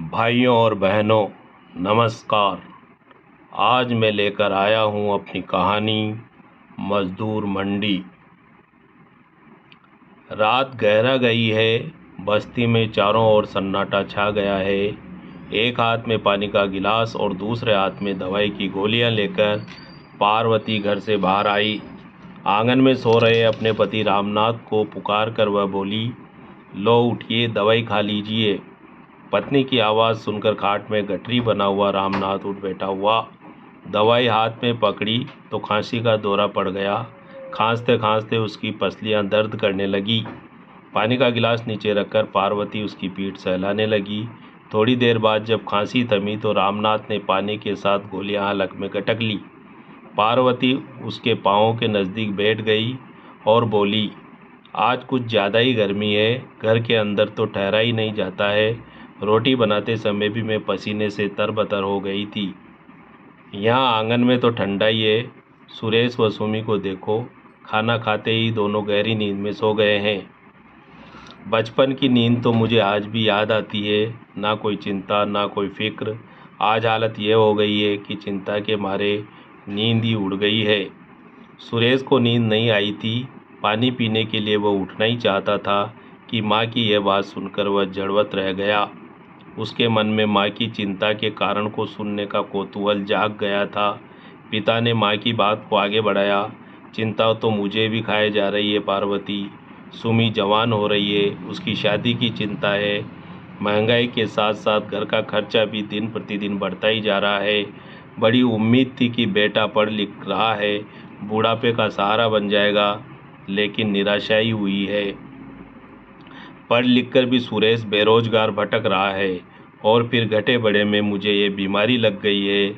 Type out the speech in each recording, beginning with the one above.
भाइयों और बहनों, नमस्कार। आज मैं लेकर आया हूँ अपनी कहानी मज़दूर मंडी। रात गहरा गई है, बस्ती में चारों ओर सन्नाटा छा गया है। एक हाथ में पानी का गिलास और दूसरे हाथ में दवाई की गोलियां लेकर पार्वती घर से बाहर आई। आंगन में सो रहे अपने पति रामनाथ को पुकार कर वह बोली, लो उठिए, दवाई खा लीजिए। पत्नी की आवाज़ सुनकर खाट में गठरी बना हुआ रामनाथ उठ बैठा हुआ। दवाई हाथ में पकड़ी तो खांसी का दौरा पड़ गया। खांसते खांसते उसकी पसलियां दर्द करने लगी। पानी का गिलास नीचे रखकर पार्वती उसकी पीठ सहलाने लगी। थोड़ी देर बाद जब खांसी थमी तो रामनाथ ने पानी के साथ गोलियां हलक में गटक ली। पार्वती उसके पाँवों के नज़दीक बैठ गई और बोली, आज कुछ ज़्यादा ही गर्मी है, घर के अंदर तो ठहरा ही नहीं जाता है। रोटी बनाते समय भी मैं पसीने से तरबतर हो गई थी। यहाँ आंगन में तो ठंडा ही है। सुरेश व सुमी को देखो, खाना खाते ही दोनों गहरी नींद में सो गए हैं। बचपन की नींद तो मुझे आज भी याद आती है। ना कोई चिंता, ना कोई फिक्र। आज हालत यह हो गई है कि चिंता के मारे नींद ही उड़ गई है। सुरेश को नींद नहीं आई थी। पानी पीने के लिए वह उठना ही चाहता था कि माँ की यह बात सुनकर वह जड़वत रह गया। उसके मन में माँ की चिंता के कारण को सुनने का कौतूहल जाग गया था। पिता ने माँ की बात को आगे बढ़ाया, चिंता तो मुझे भी खाए जा रही है पार्वती। सुमी जवान हो रही है, उसकी शादी की चिंता है। महंगाई के साथ साथ घर का खर्चा भी दिन प्रतिदिन बढ़ता ही जा रहा है। बड़ी उम्मीद थी कि बेटा पढ़ लिख रहा है, बुढ़ापे का सहारा बन जाएगा, लेकिन निराशा ही हुई है। पढ़ लिख कर भी सुरेश बेरोजगार भटक रहा है और फिर घटे बड़े में मुझे ये बीमारी लग गई है।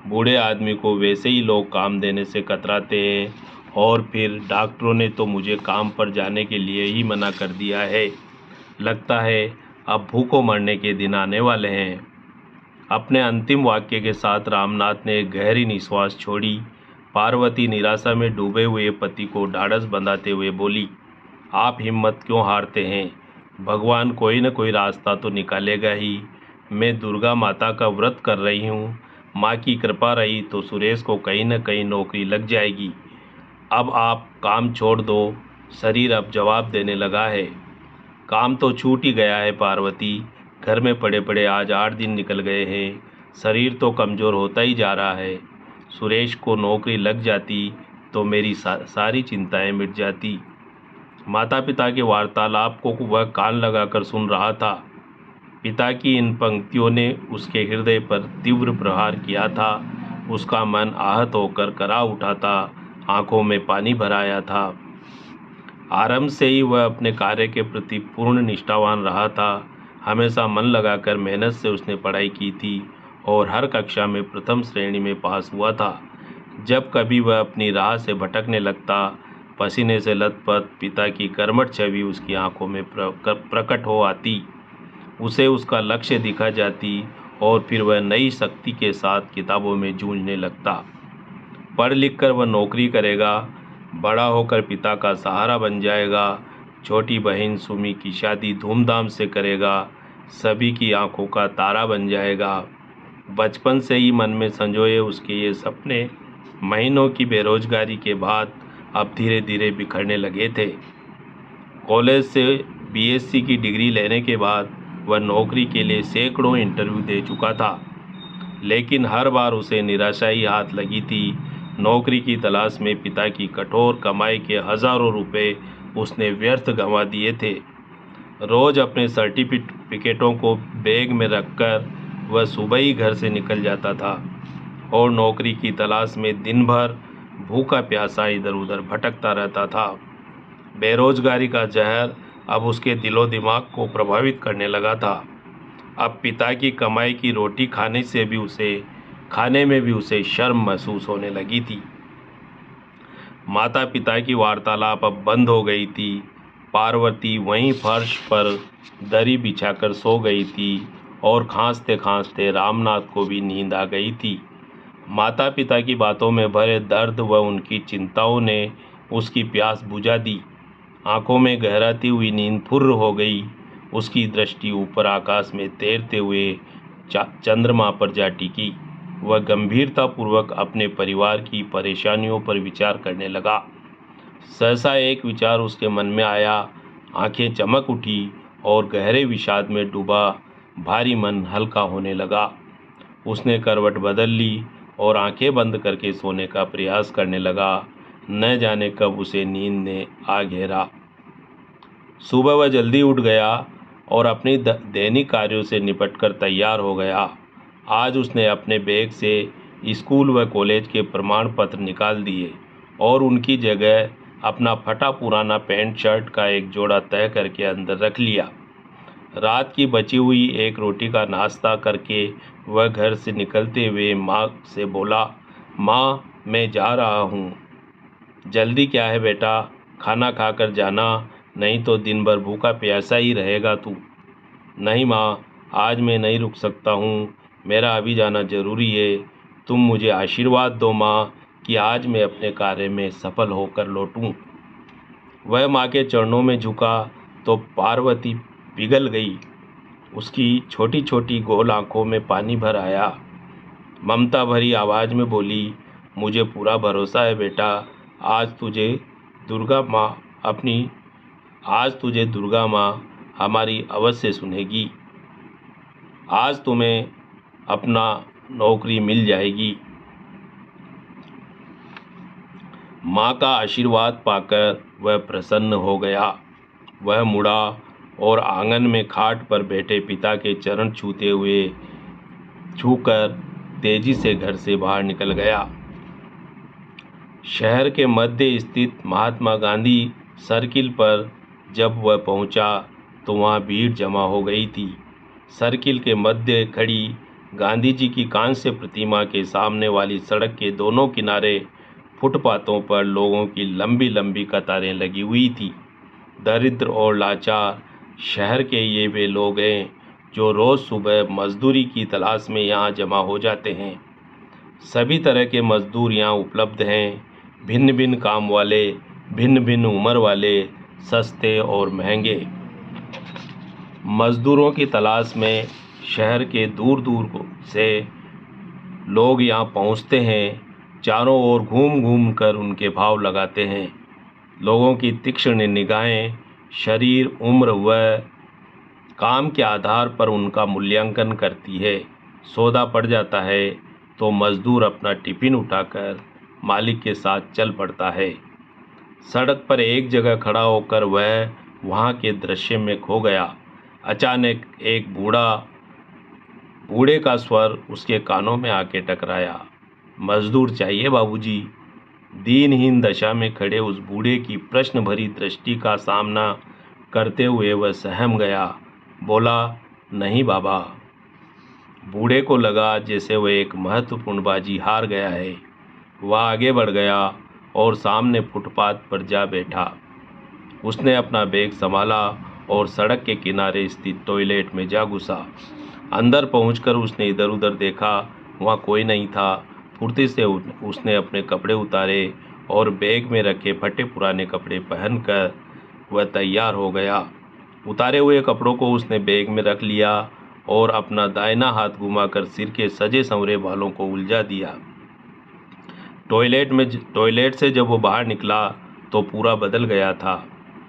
बूढ़े आदमी को वैसे ही लोग काम देने से कतराते हैं और फिर डॉक्टरों ने तो मुझे काम पर जाने के लिए ही मना कर दिया है। लगता है अब भूखों मरने के दिन आने वाले हैं। अपने अंतिम वाक्य के साथ रामनाथ ने एक गहरी निश्वास छोड़ी। पार्वती निराशा में डूबे हुए पति को ढाढ़स बंधाते हुए बोली, आप हिम्मत क्यों हारते हैं? भगवान कोई न कोई रास्ता तो निकालेगा ही। मैं दुर्गा माता का व्रत कर रही हूँ। माँ की कृपा रही तो सुरेश को कहीं न कहीं नौकरी लग जाएगी। अब आप काम छोड़ दो, शरीर अब जवाब देने लगा है। काम तो छूट ही गया है पार्वती। घर में पड़े पड़े आज 8 दिन निकल गए हैं। शरीर तो कमज़ोर होता ही जा रहा है। सुरेश को नौकरी लग जाती तो मेरी सारी चिंताएं मिट जाती। माता पिता के वार्तालाप को वह कान लगाकर सुन रहा था। पिता की इन पंक्तियों ने उसके हृदय पर तीव्र प्रहार किया था। उसका मन आहत होकर करा उठा था, आंखों में पानी भर आया था। आरंभ से ही वह अपने कार्य के प्रति पूर्ण निष्ठावान रहा था। हमेशा मन लगाकर मेहनत से उसने पढ़ाई की थी और हर कक्षा में प्रथम श्रेणी में पास हुआ था। जब कभी वह अपनी राह से भटकने लगता, पसीने से लथपथ पिता की कर्मठ छवि उसकी आंखों में प्रकट हो आती। उसे उसका लक्ष्य दिखा जाती और फिर वह नई शक्ति के साथ किताबों में जूझने लगता। पढ़ लिख कर वह नौकरी करेगा, बड़ा होकर पिता का सहारा बन जाएगा। छोटी बहन सुमी की शादी धूमधाम से करेगा, सभी की आंखों का तारा बन जाएगा। बचपन से ही मन में संजोए उसके ये सपने महीनों की बेरोजगारी के बाद अब धीरे धीरे बिखरने लगे थे। कॉलेज से बीएससी की डिग्री लेने के बाद वह नौकरी के लिए सैकड़ों इंटरव्यू दे चुका था, लेकिन हर बार उसे निराशा ही हाथ लगी थी। नौकरी की तलाश में पिता की कठोर कमाई के हज़ारों रुपए उसने व्यर्थ गंवा दिए थे। रोज़ अपने सर्टिफिकेटों को बैग में रखकर वह सुबह ही घर से निकल जाता था और नौकरी की तलाश में दिन भर भूखा प्यासा इधर उधर भटकता रहता था। बेरोजगारी का जहर अब उसके दिलो दिमाग को प्रभावित करने लगा था। अब पिता की कमाई की रोटी खाने में भी उसे शर्म महसूस होने लगी थी। माता पिता की वार्तालाप अब बंद हो गई थी। पार्वती वहीं फर्श पर दरी बिछाकर सो गई थी और खांसते खांसते रामनाथ को भी नींद आ गई थी। माता पिता की बातों में भरे दर्द व उनकी चिंताओं ने उसकी प्यास बुझा दी। आंखों में गहराती हुई नींद फुर्र हो गई। उसकी दृष्टि ऊपर आकाश में तैरते हुए चंद्रमा पर जा टिकी। वह गंभीरतापूर्वक अपने परिवार की परेशानियों पर विचार करने लगा। सहसा एक विचार उसके मन में आया। आंखें चमक उठी और गहरे विषाद में डूबा भारी मन हल्का होने लगा। उसने करवट बदल ली और आंखें बंद करके सोने का प्रयास करने लगा। न जाने कब उसे नींद ने आ घेरा। सुबह वह जल्दी उठ गया और अपनी दैनिक कार्यों से निपटकर तैयार हो गया। आज उसने अपने बैग से स्कूल व कॉलेज के प्रमाण पत्र निकाल दिए और उनकी जगह अपना फटा पुराना पैंट शर्ट का एक जोड़ा तय करके अंदर रख लिया। रात की बची हुई एक रोटी का नाश्ता करके वह घर से निकलते हुए माँ से बोला, माँ मैं जा रहा हूँ। जल्दी क्या है बेटा, खाना खाकर जाना, नहीं तो दिन भर भूखा प्यासा ही रहेगा तू। नहीं माँ, आज मैं नहीं रुक सकता हूँ, मेरा अभी जाना जरूरी है। तुम मुझे आशीर्वाद दो माँ कि आज मैं अपने कार्य में सफल होकर लौटूं। वह माँ के चरणों में झुका तो पार्वती पिघल गई। उसकी छोटी छोटी गोल आंखों में पानी भर आया। ममता भरी आवाज़ में बोली, मुझे पूरा भरोसा है बेटा, आज तुझे दुर्गा माँ हमारी अवश्य सुनेगी। आज तुम्हें अपना नौकरी मिल जाएगी। माँ का आशीर्वाद पाकर वह प्रसन्न हो गया। वह मुड़ा और आंगन में खाट पर बैठे पिता के चरण छूकर तेजी से घर से बाहर निकल गया। शहर के मध्य स्थित महात्मा गांधी सर्किल पर जब वह पहुंचा तो वहां भीड़ जमा हो गई थी। सर्किल के मध्य खड़ी गांधी जी की कांस्य प्रतिमा के सामने वाली सड़क के दोनों किनारे फुटपाथों पर लोगों की लंबी लंबी कतारें लगी हुई थी। दरिद्र और लाचार शहर के ये वे लोग हैं जो रोज़ सुबह मजदूरी की तलाश में यहाँ जमा हो जाते हैं। सभी तरह के मजदूर यहाँ उपलब्ध हैं, भिन्न भिन्न काम वाले, भिन्न भिन्न उम्र वाले, सस्ते और महंगे। मजदूरों की तलाश में शहर के दूर दूर से लोग यहाँ पहुँचते हैं। चारों ओर घूम घूम कर उनके भाव लगाते हैं। लोगों की तीक्ष्ण निगाहें शरीर, उम्र व काम के आधार पर उनका मूल्यांकन करती है। सौदा पड़ जाता है तो मजदूर अपना टिफिन उठाकर मालिक के साथ चल पड़ता है। सड़क पर एक जगह खड़ा होकर वह वहाँ के दृश्य में खो गया। अचानक एक बूढ़े का स्वर उसके कानों में आके टकराया। मजदूर चाहिए बाबूजी। दीनहीन दशा में खड़े उस बूढ़े की प्रश्न भरी दृष्टि का सामना करते हुए वह सहम गया। बोला, नहीं बाबा। बूढ़े को लगा जैसे वह एक महत्वपूर्ण बाजी हार गया है। वह आगे बढ़ गया और सामने फुटपाथ पर जा बैठा। उसने अपना बैग संभाला और सड़क के किनारे स्थित टॉयलेट में जा घुसा। अंदर पहुंचकर उसने इधर उधर देखा, वहाँ कोई नहीं था। फुर्ती से उसने अपने कपड़े उतारे और बैग में रखे फटे पुराने कपड़े पहनकर वह तैयार हो गया। उतारे हुए कपड़ों को उसने बैग में रख लिया और अपना दाहिना हाथ घुमाकर सिर के सजे संवरे बालों को उलझा दिया। टॉयलेट से जब वो बाहर निकला तो पूरा बदल गया था।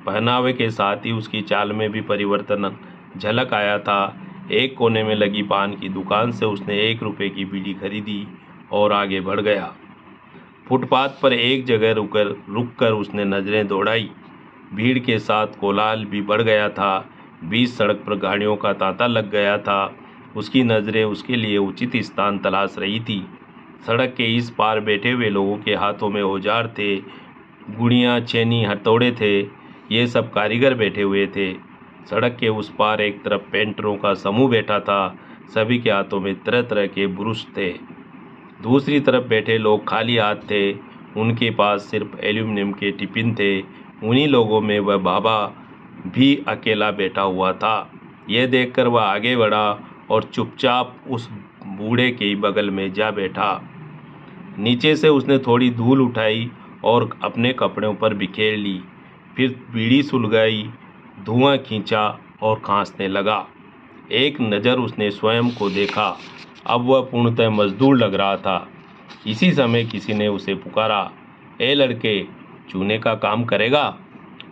पहनावे के साथ ही उसकी चाल में भी परिवर्तन झलक आया था। एक कोने में लगी पान की दुकान से उसने 1 रुपये की बीड़ी खरीदी और आगे बढ़ गया। फुटपाथ पर एक जगह रुककर उसने नज़रें दौड़ाई। भीड़ के साथ कोलाहल भी बढ़ गया था। बीच सड़क पर गाड़ियों का तांता लग गया था। उसकी नज़रें उसके लिए उचित स्थान तलाश रही थी। सड़क के इस पार बैठे हुए लोगों के हाथों में औजार थे, गुड़ियाँ, छेनी, हथौड़े थे। ये सब कारीगर बैठे हुए थे। सड़क के उस पार एक तरफ पेंटरों का समूह बैठा था। सभी के हाथों में तरह तरह के ब्रुश थे। दूसरी तरफ बैठे लोग खाली हाथ थे। उनके पास सिर्फ एल्यूमिनियम के टिफिन थे। उन्हीं लोगों में वह बाबा भी अकेला बैठा हुआ था। यह देखकर वह आगे बढ़ा और चुपचाप उस बूढ़े के बगल में जा बैठा। नीचे से उसने थोड़ी धूल उठाई और अपने कपड़ों पर बिखेर ली। फिर बीड़ी सुलगाई, धुआं खींचा और खांसने लगा। एक नज़र उसने स्वयं को देखा। अब वह पूर्णतः मजदूर लग रहा था। इसी समय किसी ने उसे पुकारा, ए लड़के, चूने का काम करेगा?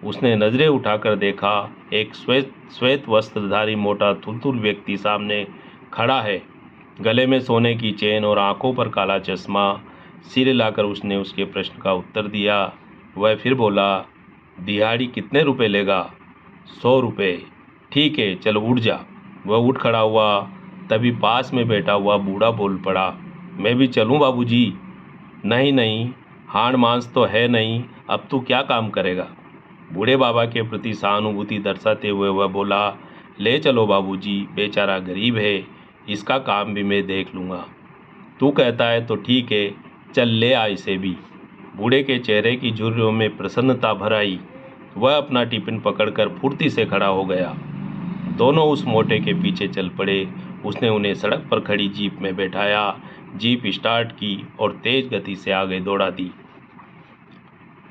उसने नज़रें उठाकर देखा, एक श्वेत वस्त्रधारी मोटा थुलथुल व्यक्ति सामने खड़ा है। गले में सोने की चेन और आंखों पर काला चश्मा। सिर हिलाकर उसने उसके प्रश्न का उत्तर दिया। वह फिर बोला, दिहाड़ी कितने रुपए लेगा? 100 रुपये। ठीक है, चल उठ जा। वह उठ खड़ा हुआ। तभी पास में बैठा हुआ बूढ़ा बोल पड़ा, मैं भी चलूं बाबूजी? नहीं नहीं, हाड़ मांस तो है नहीं, अब तू क्या काम करेगा? बूढ़े बाबा के प्रति सहानुभूति दर्शाते हुए वह बोला, ले चलो बाबूजी, बेचारा गरीब है, इसका काम भी मैं देख लूँगा। तू कहता है तो ठीक है, चल ले आ इसे भी। बूढ़े के चेहरे की झुर्रियों में प्रसन्नता भर आई। वह अपना टिफिन पकड़कर फुर्ती से खड़ा हो गया। दोनों उस मोटे के पीछे चल पड़े। उसने उन्हें सड़क पर खड़ी जीप में बैठाया। जीप स्टार्ट की और तेज गति से आगे दौड़ा दी।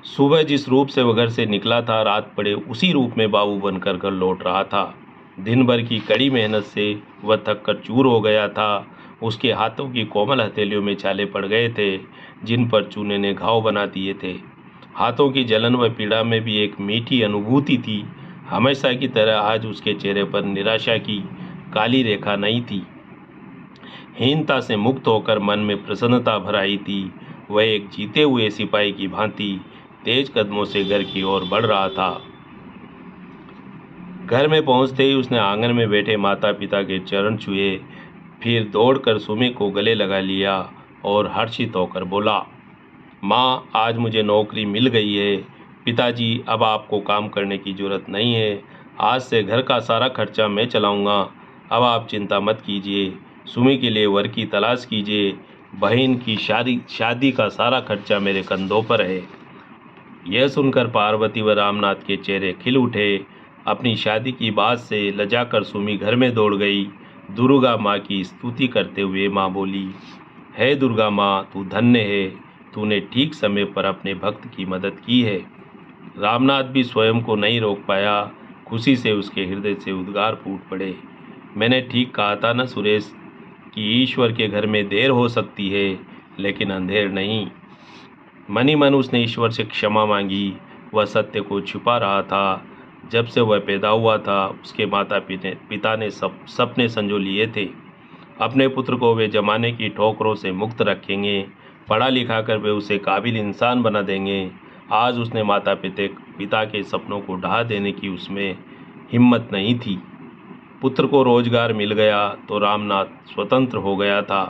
सुबह जिस रूप से वह घर से निकला था, रात पड़े उसी रूप में बाबू बनकर घर लौट रहा था। दिन भर की कड़ी मेहनत से वह थक कर चूर हो गया था। उसके हाथों की कोमल हथेलियों में छाले पड़ गए थे, जिन पर चूने ने घाव बना दिए थे। हाथों की जलन व पीड़ा में भी एक मीठी अनुभूति थी। हमेशा की तरह आज उसके चेहरे पर निराशा की काली रेखा नहीं थी। हीनता से मुक्त होकर मन में प्रसन्नता भर आई थी। वह एक जीते हुए सिपाही की भांति तेज कदमों से घर की ओर बढ़ रहा था। घर में पहुंचते ही उसने आंगन में बैठे माता पिता के चरण छुए, फिर दौड़कर सुमी को गले लगा लिया और हर्षित होकर बोला, माँ, आज मुझे नौकरी मिल गई है। पिताजी, अब आपको काम करने की जरूरत नहीं है। आज से घर का सारा खर्चा मैं चलाऊंगा। अब आप चिंता मत कीजिए। सुमी के लिए वर की तलाश कीजिए। बहन की शादी का सारा खर्चा मेरे कंधों पर है। यह सुनकर पार्वती व रामनाथ के चेहरे खिल उठे। अपनी शादी की बात से लजाकर सुमी घर में दौड़ गई। दुर्गा माँ की स्तुति करते हुए माँ बोली, हे दुर्गा माँ, तू धन्य है, तूने ठीक समय पर अपने भक्त की मदद की है। रामनाथ भी स्वयं को नहीं रोक पाया। खुशी से उसके हृदय से उद्गार फूट पड़े। मैंने ठीक कहा था न सुरेश, कि ईश्वर के घर में देर हो सकती है, लेकिन अंधेर नहीं। मन ही मन उसने ईश्वर से क्षमा मांगी। वह सत्य को छुपा रहा था। जब से वह पैदा हुआ था, उसके माता पिता ने सपने संजो लिए थे। अपने पुत्र को वे जमाने की ठोकरों से मुक्त रखेंगे, पढ़ा लिखा कर वे उसे काबिल इंसान बना देंगे। आज उसने माता पिता के सपनों को ढहा देने की उसमें हिम्मत नहीं थी। पुत्र को रोजगार मिल गया तो रामनाथ स्वतंत्र हो गया था।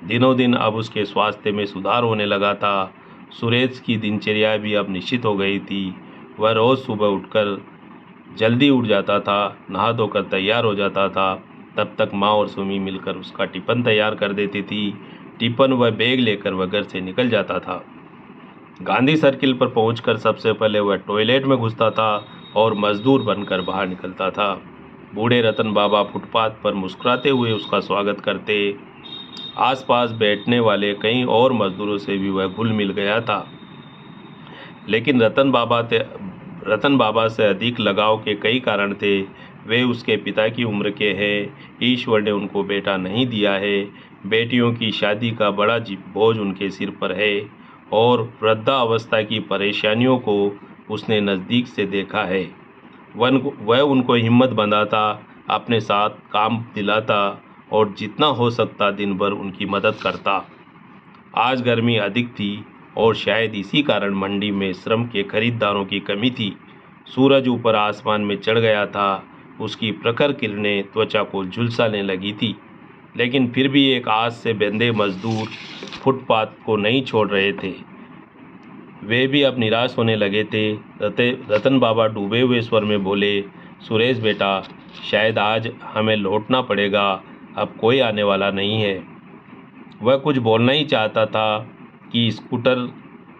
दिनों दिन अब उसके स्वास्थ्य में सुधार होने लगा था। सुरेश की दिनचर्या भी अब निश्चित हो गई थी। वह रोज़ सुबह उठकर जल्दी उठ जाता था, नहा धोकर तैयार हो जाता था। तब तक माँ और सुमी मिलकर उसका टिफ़िन तैयार कर देती थी। टिफ़िन व बैग लेकर वह घर से निकल जाता था। गांधी सर्किल पर पहुंचकर सबसे पहले वह टॉयलेट में घुसता था और मजदूर बनकर बाहर निकलता था। बूढ़े रतन बाबा फुटपाथ पर मुस्कुराते हुए उसका स्वागत करते। आसपास बैठने वाले कई और मजदूरों से भी वह घुल मिल गया था। लेकिन रतन बाबा से अधिक लगाव के कई कारण थे। वे उसके पिता की उम्र के हैं। ईश्वर ने उनको बेटा नहीं दिया है। बेटियों की शादी का बड़ा बोझ उनके सिर पर है और वृद्धावस्था की परेशानियों को उसने नज़दीक से देखा है। वह उनको हिम्मत बंधाता, अपने साथ काम दिलाता और जितना हो सकता दिन भर उनकी मदद करता। आज गर्मी अधिक थी और शायद इसी कारण मंडी में श्रम के खरीदारों की कमी थी। सूरज ऊपर आसमान में चढ़ गया था। उसकी प्रखर किरणें त्वचा को झुलसाने लगी थी। लेकिन फिर भी एक आस से बंधे मजदूर फुटपाथ को नहीं छोड़ रहे थे। वे भी अब निराश होने लगे थे। रतन बाबा डूबे हुए स्वर में बोले, सुरेश बेटा, शायद आज हमें लौटना पड़ेगा, अब कोई आने वाला नहीं है। वह कुछ बोलना ही चाहता था कि स्कूटर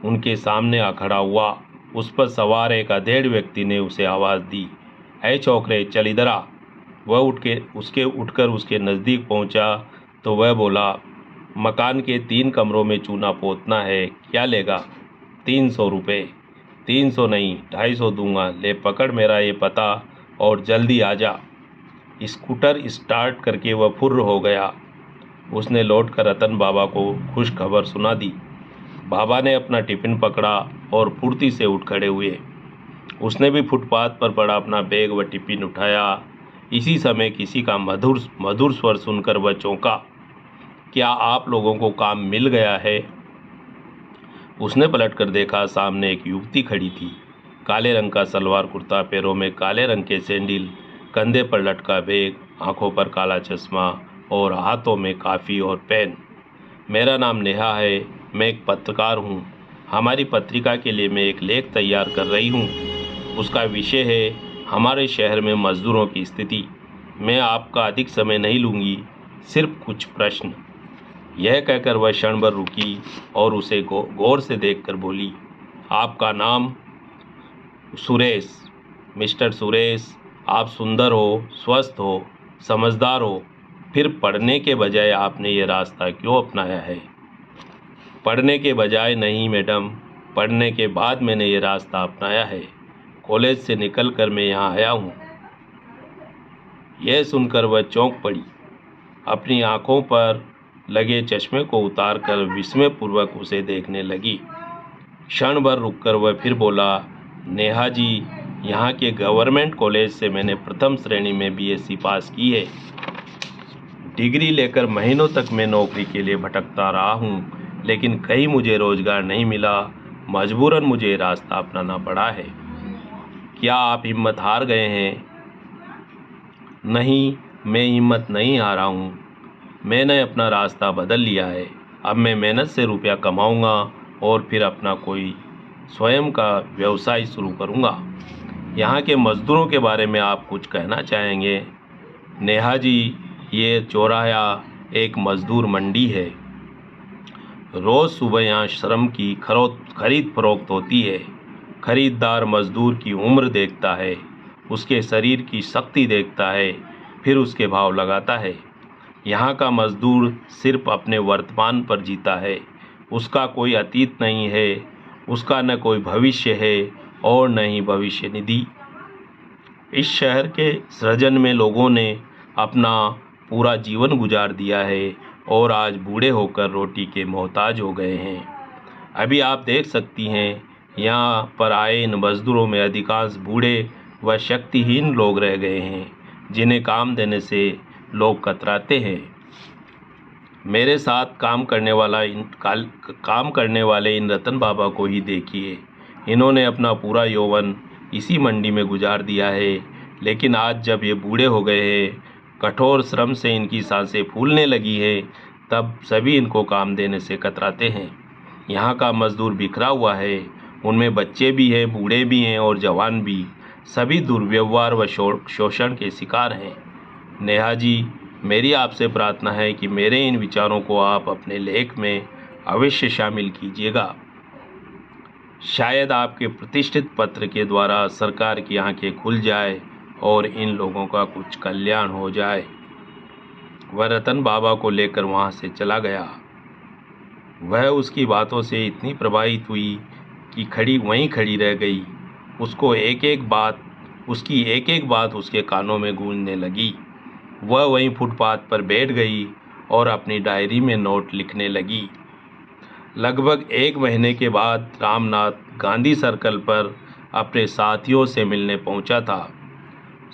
उनके सामने आ खड़ा हुआ। उस पर सवार एक अधेड़ व्यक्ति ने उसे आवाज़ दी, ऐ छोकरे, चल इधर आ। वह उठकर उसके नज़दीक पहुंचा तो वह बोला, मकान के 3 कमरों में चूना पोतना है, क्या लेगा? 300 रुपये। 300 नहीं, 250 दूंगा। ले पकड़ मेरा ये पता और जल्दी आ जा। स्कूटर स्टार्ट करके वह फुर्र हो गया। उसने लौटकर रतन बाबा को खुश खबर सुना दी। बाबा ने अपना टिफिन पकड़ा और फुर्ती से उठ खड़े हुए। उसने भी फुटपाथ पर पड़ा अपना बैग व टिफिन उठाया। इसी समय किसी का मधुर मधुर स्वर सुनकर वह चौंका। क्या आप लोगों को काम मिल गया है? उसने पलटकर देखा, सामने एक युवती खड़ी थी। काले रंग का सलवार कुर्ता, पैरों में काले रंग के सैंडल, कंधे पर लटका बैग, आंखों पर काला चश्मा और हाथों में काफ़ी और पेन। मेरा नाम नेहा है, मैं एक पत्रकार हूँ। हमारी पत्रिका के लिए मैं एक लेख तैयार कर रही हूँ। उसका विषय है हमारे शहर में मजदूरों की स्थिति। मैं आपका अधिक समय नहीं लूँगी, सिर्फ कुछ प्रश्न। यह कहकर वह क्षण भर रुकी और उसे गौर से देखकर बोली, आपका नाम? सुरेश। मिस्टर सुरेश, आप सुंदर हो, स्वस्थ हो, समझदार हो, फिर पढ़ने के बजाय आपने ये रास्ता क्यों अपनाया है? पढ़ने के बजाय नहीं मैडम, पढ़ने के बाद मैंने ये रास्ता अपनाया है। कॉलेज से निकलकर मैं यहाँ आया हूँ। यह सुनकर वह चौंक पड़ी। अपनी आंखों पर लगे चश्मे को उतारकर विस्मयपूर्वक उसे देखने लगी। क्षण भर रुककर वह फिर बोला, नेहा जी, यहाँ के गवर्नमेंट कॉलेज से मैंने प्रथम श्रेणी में बीएससी पास की है। डिग्री लेकर महीनों तक मैं नौकरी के लिए भटकता रहा हूँ, लेकिन कहीं मुझे रोजगार नहीं मिला। मजबूरन मुझे रास्ता अपनाना पड़ा है। क्या आप हिम्मत हार गए हैं? नहीं, मैं हिम्मत नहीं हारा हूँ। मैंने अपना रास्ता बदल लिया है। अब मैं मेहनत से रुपया कमाऊँगा और फिर अपना कोई स्वयं का व्यवसाय शुरू करूँगा। यहाँ के मज़दूरों के बारे में आप कुछ कहना चाहेंगे? नेहा जी, ये चौराहा एक मज़दूर मंडी है। रोज़ सुबह यहाँ श्रम की खरीद फरोख्त होती है। खरीदार मज़दूर की उम्र देखता है, उसके शरीर की शक्ति देखता है, फिर उसके भाव लगाता है। यहाँ का मज़दूर सिर्फ अपने वर्तमान पर जीता है। उसका कोई अतीत नहीं है, उसका न कोई भविष्य है और न ही भविष्य निधि। इस शहर के सृजन में लोगों ने अपना पूरा जीवन गुजार दिया है और आज बूढ़े होकर रोटी के मोहताज हो गए हैं। अभी आप देख सकती हैं, यहाँ पर आए इन मज़दूरों में अधिकांश बूढ़े व शक्तिहीन लोग रह गए हैं, जिन्हें काम देने से लोग कतराते हैं। मेरे साथ काम करने वाले इन रतन बाबा को ही देखिए। इन्होंने अपना पूरा यौवन इसी मंडी में गुजार दिया है, लेकिन आज जब ये बूढ़े हो गए हैं, कठोर श्रम से इनकी सांसें फूलने लगी है, तब सभी इनको काम देने से कतराते हैं। यहाँ का मज़दूर बिखरा हुआ है, उनमें बच्चे भी हैं, बूढ़े भी हैं और जवान भी। सभी दुर्व्यवहार व शोषण के शिकार हैं। नेहा जी, मेरी आपसे प्रार्थना है कि मेरे इन विचारों को आप अपने लेख में अवश्य शामिल कीजिएगा। शायद आपके प्रतिष्ठित पत्र के द्वारा सरकार की आंखें खुल जाए और इन लोगों का कुछ कल्याण हो जाए। वह रतन बाबा को लेकर वहाँ से चला गया। वह उसकी बातों से इतनी प्रभावित हुई कि वहीं खड़ी रह गई। उसकी एक एक बात उसके कानों में गूंजने लगी। वह वहीं फुटपाथ पर बैठ गई और अपनी डायरी में नोट लिखने लगी। लगभग 1 महीने के बाद रामनाथ गांधी सर्कल पर अपने साथियों से मिलने पहुंचा था।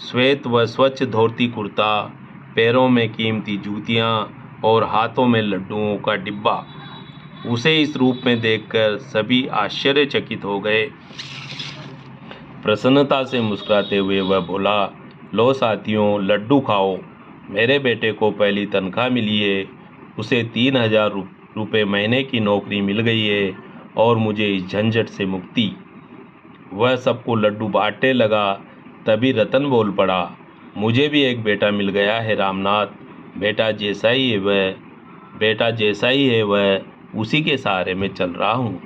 श्वेत व स्वच्छ धोती कुर्ता, पैरों में कीमती जूतियां और हाथों में लड्डुओं का डिब्बा। उसे इस रूप में देखकर सभी आश्चर्यचकित हो गए। प्रसन्नता से मुस्कुराते हुए वह बोला, लो साथियों, लड्डू खाओ। मेरे बेटे को पहली तनख्वाह मिली है। उसे 3000 रुपये महीने की नौकरी मिल गई है और मुझे इस झंझट से मुक्ति। वह सबको लड्डू बांटने लगा। तभी रतन बोल पड़ा, मुझे भी एक बेटा मिल गया है रामनाथ। बेटा जैसा ही है वह उसी के सहारे में चल रहा हूँ।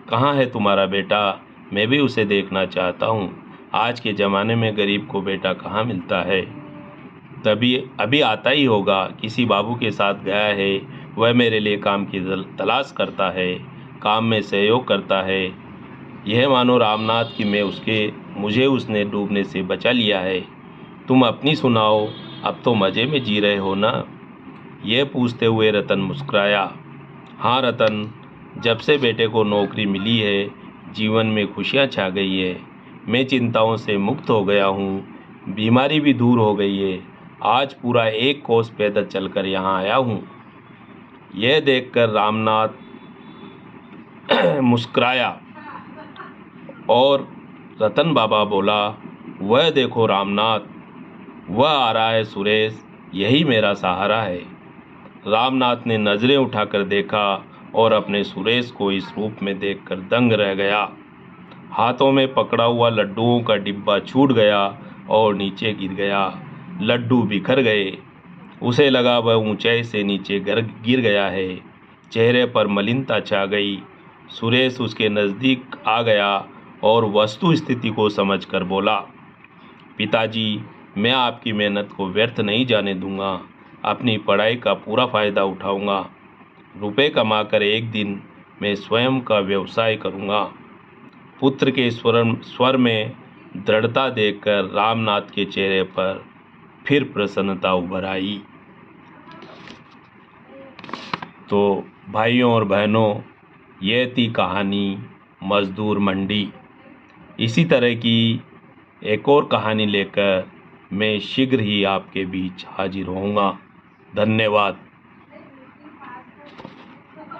कहाँ है तुम्हारा बेटा? मैं भी उसे देखना चाहता हूँ। आज के ज़माने में गरीब को बेटा कहाँ मिलता है? तभी अभी आता ही होगा। किसी बाबू के साथ गया है। वह मेरे लिए काम की तलाश करता है, काम में सहयोग करता है। यह मानो रामनाथ कि मुझे उसने डूबने से बचा लिया है। तुम अपनी सुनाओ, अब तो मज़े में जी रहे हो ना? ये पूछते हुए रतन मुस्कुराया। हाँ रतन, जब से बेटे को नौकरी मिली है, जीवन में खुशियाँ छा गई है। मैं चिंताओं से मुक्त हो गया हूँ, बीमारी भी दूर हो गई है। आज पूरा 1 कोस पैदल चलकर यहाँ आया हूँ। यह देखकर रामनाथ मुस्कुराया और रतन बाबा बोला, वह देखो रामनाथ, वह आ रहा है सुरेश, यही मेरा सहारा है। रामनाथ ने नज़रें उठाकर देखा और अपने सुरेश को इस रूप में देखकर दंग रह गया। हाथों में पकड़ा हुआ लड्डुओं का डिब्बा छूट गया और नीचे गिर गया। लड्डू बिखर गए। उसे लगा वह ऊंचाई से नीचे गिर गया है। चेहरे पर मलिनता छा गई। सुरेश उसके नज़दीक आ गया और वस्तु स्थिति को समझकर बोला, पिताजी, मैं आपकी मेहनत को व्यर्थ नहीं जाने दूंगा। अपनी पढ़ाई का पूरा फ़ायदा उठाऊंगा। रुपए कमाकर एक दिन मैं स्वयं का व्यवसाय करूंगा। पुत्र के स्वर में दृढ़ता देखकर रामनाथ के चेहरे पर फिर प्रसन्नता उभर आई। तो भाइयों और बहनों, ये थी कहानी मज़दूर मंडी। इसी तरह की एक और कहानी लेकर मैं शीघ्र ही आपके बीच हाजिर होऊंगा। धन्यवाद।